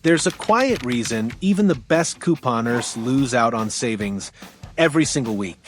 There's a quiet reason even the best couponers lose out on savings every single week.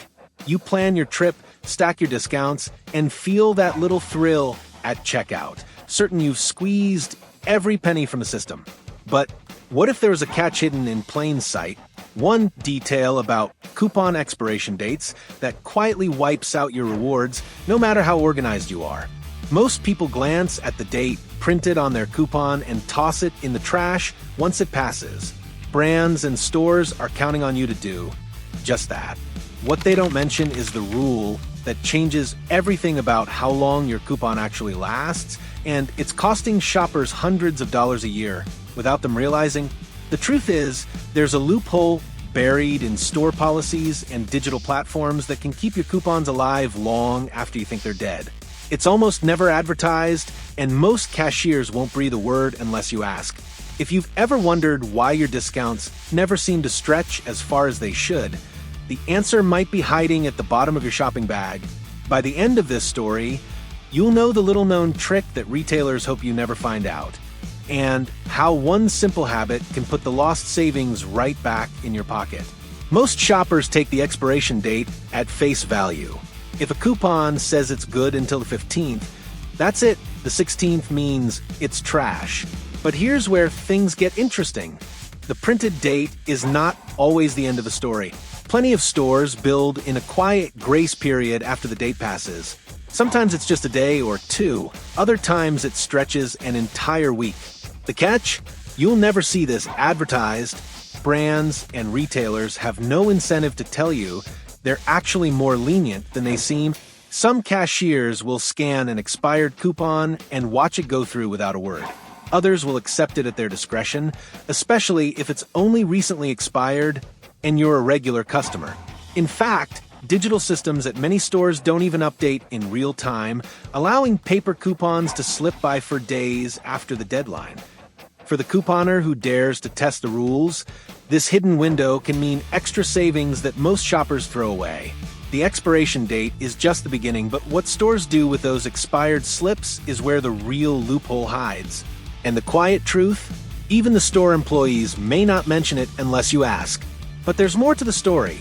You plan your trip, stack your discounts, and feel that little thrill at checkout, certain you've squeezed every penny from the system. But what if there was a catch hidden in plain sight? One detail about coupon expiration dates that quietly wipes out your rewards no matter how organized you are. Most people glance at the date printed on their coupon and toss it in the trash once it passes. Brands and stores are counting on you to do just that. What they don't mention is the rule that changes everything about how long your coupon actually lasts, and it's costing shoppers hundreds of dollars a year without them realizing. The truth is, there's a loophole buried in store policies and digital platforms that can keep your coupons alive long after you think they're dead. It's almost never advertised, and most cashiers won't breathe a word unless you ask. If you've ever wondered why your discounts never seem to stretch as far as they should, the answer might be hiding at the bottom of your shopping bag. By the end of this story, you'll know the little-known trick that retailers hope you never find out, and how one simple habit can put the lost savings right back in your pocket. Most shoppers take the expiration date at face value. If a coupon says it's good until the 15th, that's it. The 16th means it's trash. But here's where things get interesting. The printed date is not always the end of the story. Plenty of stores build in a quiet grace period after the date passes. Sometimes it's just a day or two. Other times it stretches an entire week. The catch? You'll never see this advertised. Brands and retailers have no incentive to tell you they're actually more lenient than they seem. Some cashiers will scan an expired coupon and watch it go through without a word. Others will accept it at their discretion, especially if it's only recently expired and you're a regular customer. In fact, digital systems at many stores don't even update in real time, allowing paper coupons to slip by for days after the deadline. For the couponer who dares to test the rules, this hidden window can mean extra savings that most shoppers throw away. The expiration date is just the beginning, but what stores do with those expired slips is where the real loophole hides. And the quiet truth? Even the store employees may not mention it unless you ask. But there's more to the story.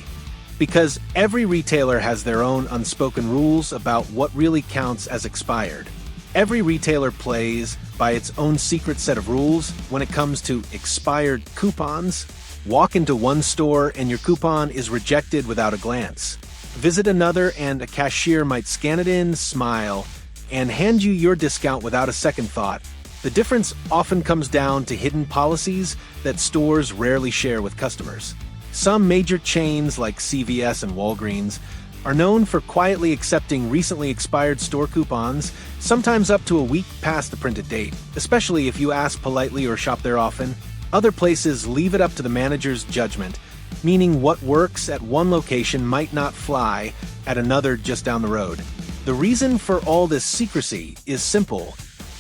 Because every retailer has their own unspoken rules about what really counts as expired. Every retailer plays by its own secret set of rules when it comes to expired coupons. Walk into one store and your coupon is rejected without a glance. Visit another and a cashier might scan it in, smile, and hand you your discount without a second thought. The difference often comes down to hidden policies that stores rarely share with customers. Some major chains like CVS and Walgreens are known for quietly accepting recently expired store coupons, sometimes up to a week past the printed date, especially if you ask politely or shop there often. Other places leave it up to the manager's judgment, meaning what works at one location might not fly at another just down the road. The reason for all this secrecy is simple.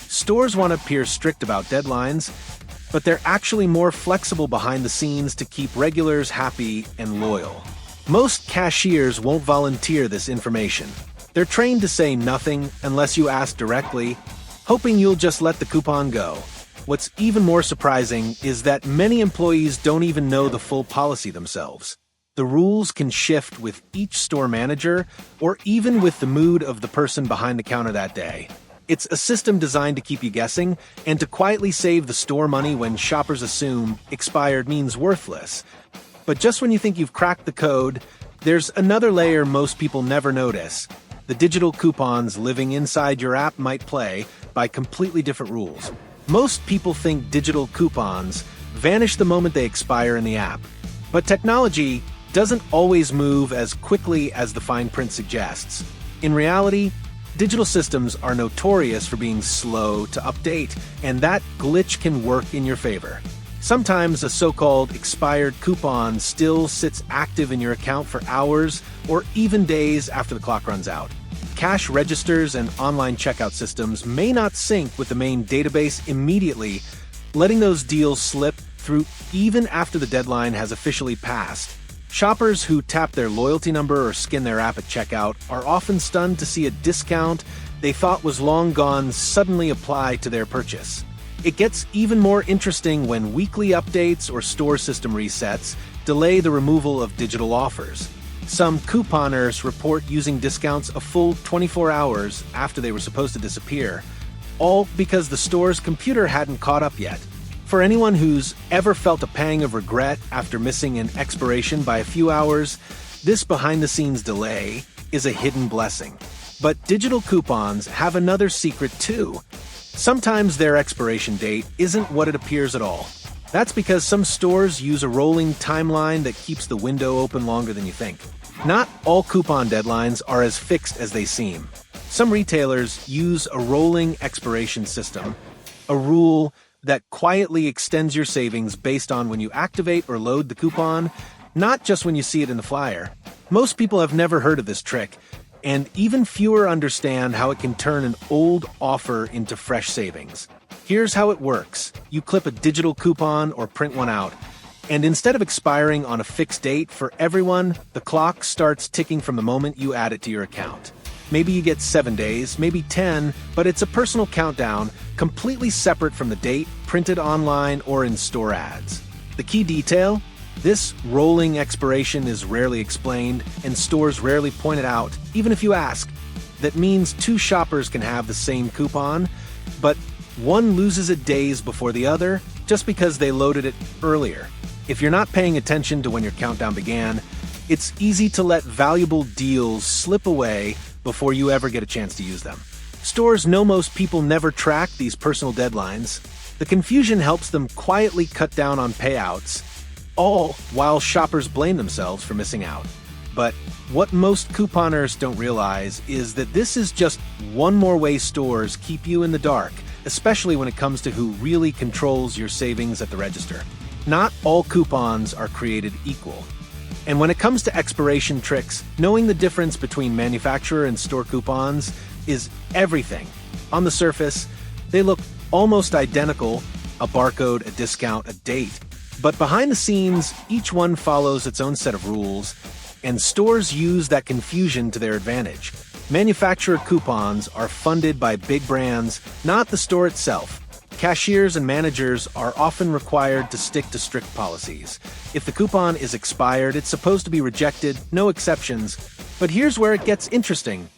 Stores want to appear strict about deadlines, but they're actually more flexible behind the scenes to keep regulars happy and loyal. Most cashiers won't volunteer this information. They're trained to say nothing unless you ask directly, hoping you'll just let the coupon go. What's even more surprising is that many employees don't even know the full policy themselves. The rules can shift with each store manager or even with the mood of the person behind the counter that day. It's a system designed to keep you guessing and to quietly save the store money when shoppers assume expired means worthless. But just when you think you've cracked the code, there's another layer most people never notice. The digital coupons living inside your app might play by completely different rules. Most people think digital coupons vanish the moment they expire in the app. But technology doesn't always move as quickly as the fine print suggests. In reality, digital systems are notorious for being slow to update, and that glitch can work in your favor. Sometimes a so-called expired coupon still sits active in your account for hours or even days after the clock runs out. Cash registers and online checkout systems may not sync with the main database immediately, letting those deals slip through even after the deadline has officially passed. Shoppers who tap their loyalty number or skin their app at checkout are often stunned to see a discount they thought was long gone suddenly apply to their purchase. It gets even more interesting when weekly updates or store system resets delay the removal of digital offers. Some couponers report using discounts a full 24 hours after they were supposed to disappear, all because the store's computer hadn't caught up yet. For anyone who's ever felt a pang of regret after missing an expiration by a few hours, this behind-the-scenes delay is a hidden blessing. But digital coupons have another secret too. Sometimes their expiration date isn't what it appears at all. That's because some stores use a rolling timeline that keeps the window open longer than you think. Not all coupon deadlines are as fixed as they seem. Some retailers use a rolling expiration system, a rule that quietly extends your savings based on when you activate or load the coupon, not just when you see it in the flyer. Most people have never heard of this trick, and even fewer understand how it can turn an old offer into fresh savings. Here's how it works. You clip a digital coupon or print one out, and instead of expiring on a fixed date for everyone, the clock starts ticking from the moment you add it to your account. Maybe you get 7 days, maybe 10, but it's a personal countdown, completely separate from the date, printed online or in store ads. The key detail? This rolling expiration is rarely explained, and stores rarely point it out, even if you ask. That means two shoppers can have the same coupon, but one loses it days before the other just because they loaded it earlier. If you're not paying attention to when your countdown began, it's easy to let valuable deals slip away before you ever get a chance to use them. Stores know most people never track these personal deadlines. The confusion helps them quietly cut down on payouts, all while shoppers blame themselves for missing out. But what most couponers don't realize is that this is just one more way stores keep you in the dark, especially when it comes to who really controls your savings at the register. Not all coupons are created equal. And when it comes to expiration tricks, knowing the difference between manufacturer and store coupons is everything. On the surface, they look almost identical, a barcode, a discount, a date. But behind the scenes, each one follows its own set of rules, and stores use that confusion to their advantage. Manufacturer coupons are funded by big brands, not the store itself. Cashiers and managers are often required to stick to strict policies. If the coupon is expired, it's supposed to be rejected, no exceptions. But here's where it gets interesting.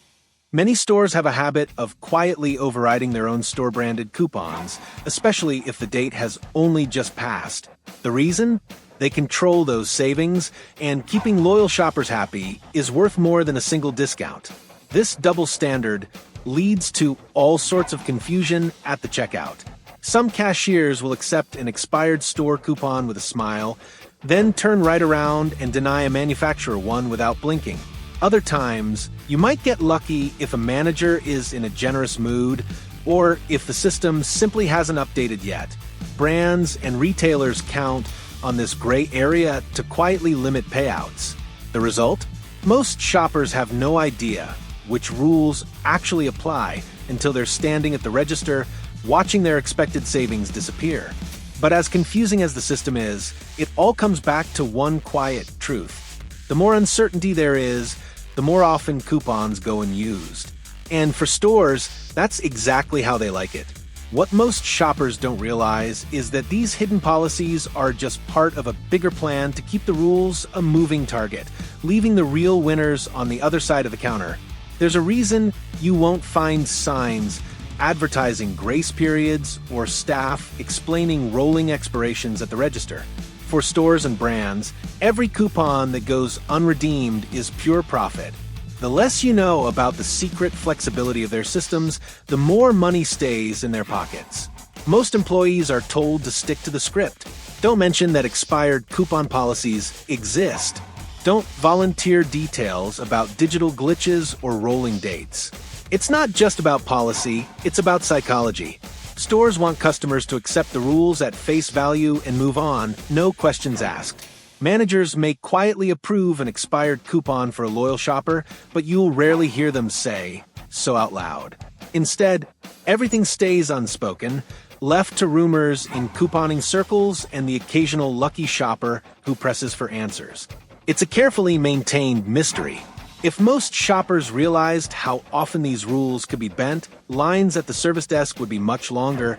Many stores have a habit of quietly overriding their own store-branded coupons, especially if the date has only just passed. The reason? They control those savings, and keeping loyal shoppers happy is worth more than a single discount. This double standard leads to all sorts of confusion at the checkout. Some cashiers will accept an expired store coupon with a smile, then turn right around and deny a manufacturer one without blinking. Other times, you might get lucky if a manager is in a generous mood or if the system simply hasn't updated yet. Brands and retailers count on this gray area to quietly limit payouts. The result? Most shoppers have no idea which rules actually apply until they're standing at the register watching their expected savings disappear. But as confusing as the system is, it all comes back to one quiet truth. The more uncertainty there is, the more often coupons go unused. And for stores, that's exactly how they like it. What most shoppers don't realize is that these hidden policies are just part of a bigger plan to keep the rules a moving target, leaving the real winners on the other side of the counter. There's a reason you won't find signs advertising grace periods or staff explaining rolling expirations at the register. For stores and brands, every coupon that goes unredeemed is pure profit. The less you know about the secret flexibility of their systems, the more money stays in their pockets. Most employees are told to stick to the script. Don't mention that expired coupon policies exist. Don't volunteer details about digital glitches or rolling dates. It's not just about policy, it's about psychology. Stores want customers to accept the rules at face value and move on, no questions asked. Managers may quietly approve an expired coupon for a loyal shopper, but you'll rarely hear them say so out loud. Instead, everything stays unspoken, left to rumors in couponing circles and the occasional lucky shopper who presses for answers. It's a carefully maintained mystery. If most shoppers realized how often these rules could be bent, lines at the service desk would be much longer,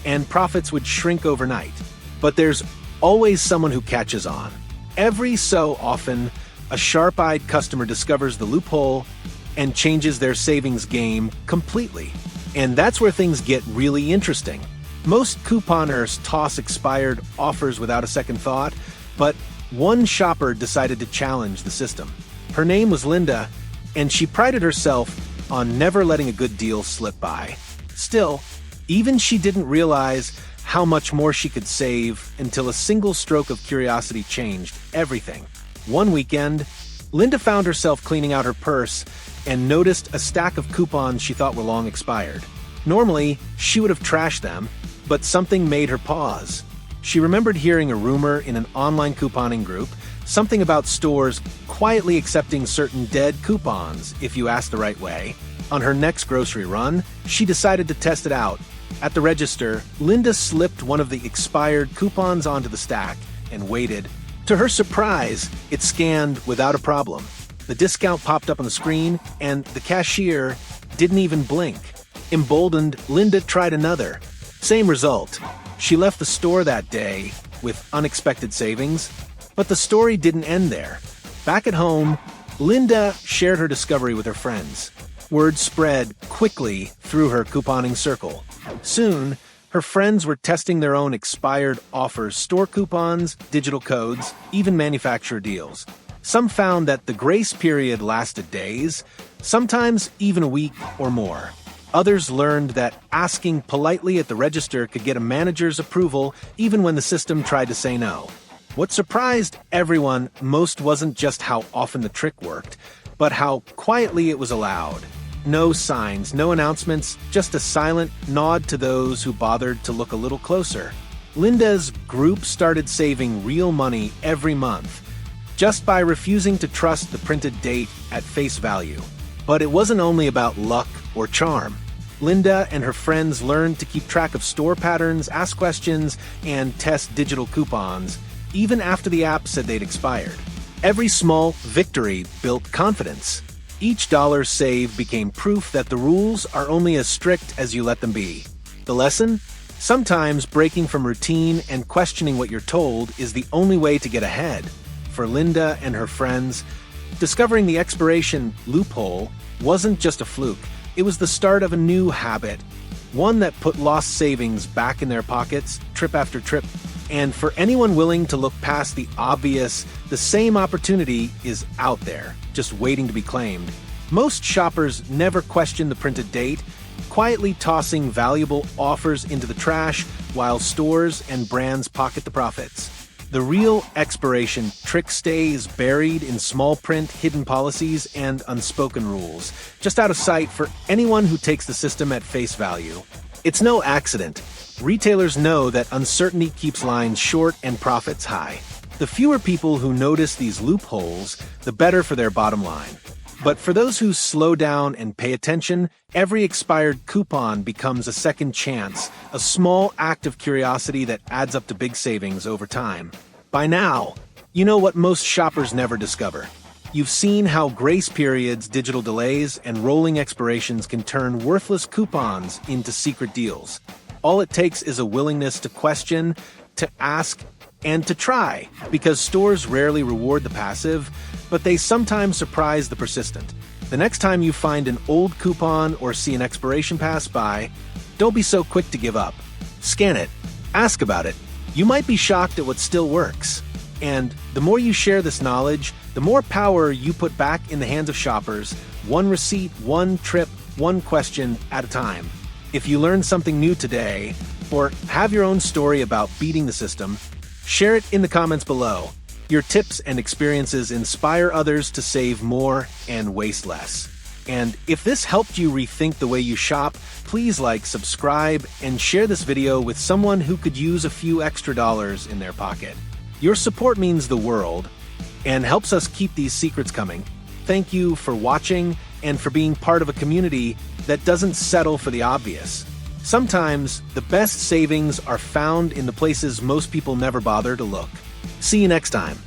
and profits would shrink overnight. But there's always someone who catches on. Every so often, a sharp-eyed customer discovers the loophole and changes their savings game completely. And that's where things get really interesting. Most couponers toss expired offers without a second thought, but one shopper decided to challenge the system. Her name was Linda, and she prided herself on never letting a good deal slip by. Still, even she didn't realize how much more she could save until a single stroke of curiosity changed everything. One weekend, Linda found herself cleaning out her purse and noticed a stack of coupons she thought were long expired. Normally, she would have trashed them, but something made her pause. She remembered hearing a rumor in an online couponing group, something about stores quietly accepting certain dead coupons if you asked the right way. On her next grocery run, she decided to test it out. At the register, Linda slipped one of the expired coupons onto the stack and waited. To her surprise, it scanned without a problem. The discount popped up on the screen, and the cashier didn't even blink. Emboldened, Linda tried another. Same result. She left the store that day with unexpected savings, but the story didn't end there. Back at home, Linda shared her discovery with her friends. Word spread quickly through her couponing circle. Soon, her friends were testing their own expired offers, store coupons, digital codes, even manufacturer deals. Some found that the grace period lasted days, sometimes even a week or more. Others learned that asking politely at the register could get a manager's approval even when the system tried to say no. What surprised everyone most wasn't just how often the trick worked, but how quietly it was allowed. No signs, no announcements, just a silent nod to those who bothered to look a little closer. Linda's group started saving real money every month, just by refusing to trust the printed date at face value. But it wasn't only about luck or charm. Linda and her friends learned to keep track of store patterns, ask questions, and test digital coupons, even after the app said they'd expired. Every small victory built confidence. Each dollar saved became proof that the rules are only as strict as you let them be. The lesson? Sometimes breaking from routine and questioning what you're told is the only way to get ahead. For Linda and her friends, discovering the expiration loophole wasn't just a fluke. It was the start of a new habit, one that put lost savings back in their pockets, trip after trip. And for anyone willing to look past the obvious, the same opportunity is out there, just waiting to be claimed. Most shoppers never question the printed date, quietly tossing valuable offers into the trash while stores and brands pocket the profits. The real expiration trick stays buried in small print, hidden policies, and unspoken rules, just out of sight for anyone who takes the system at face value. It's no accident. Retailers know that uncertainty keeps lines short and profits high. The fewer people who notice these loopholes, the better for their bottom line. But for those who slow down and pay attention, every expired coupon becomes a second chance, a small act of curiosity that adds up to big savings over time. By now, you know what most shoppers never discover. You've seen how grace periods, digital delays, and rolling expirations can turn worthless coupons into secret deals. All it takes is a willingness to question, to ask, and to try, because stores rarely reward the passive, but they sometimes surprise the persistent. The next time you find an old coupon or see an expiration pass by, don't be so quick to give up. Scan it. Ask about it. You might be shocked at what still works. And the more you share this knowledge, the more power you put back in the hands of shoppers, one receipt, one trip, one question at a time. If you learned something new today, or have your own story about beating the system, share it in the comments below. Your tips and experiences inspire others to save more and waste less. And if this helped you rethink the way you shop, please like, subscribe, and share this video with someone who could use a few extra dollars in their pocket. Your support means the world and helps us keep these secrets coming. Thank you for watching and for being part of a community that doesn't settle for the obvious. Sometimes, the best savings are found in the places most people never bother to look. See you next time.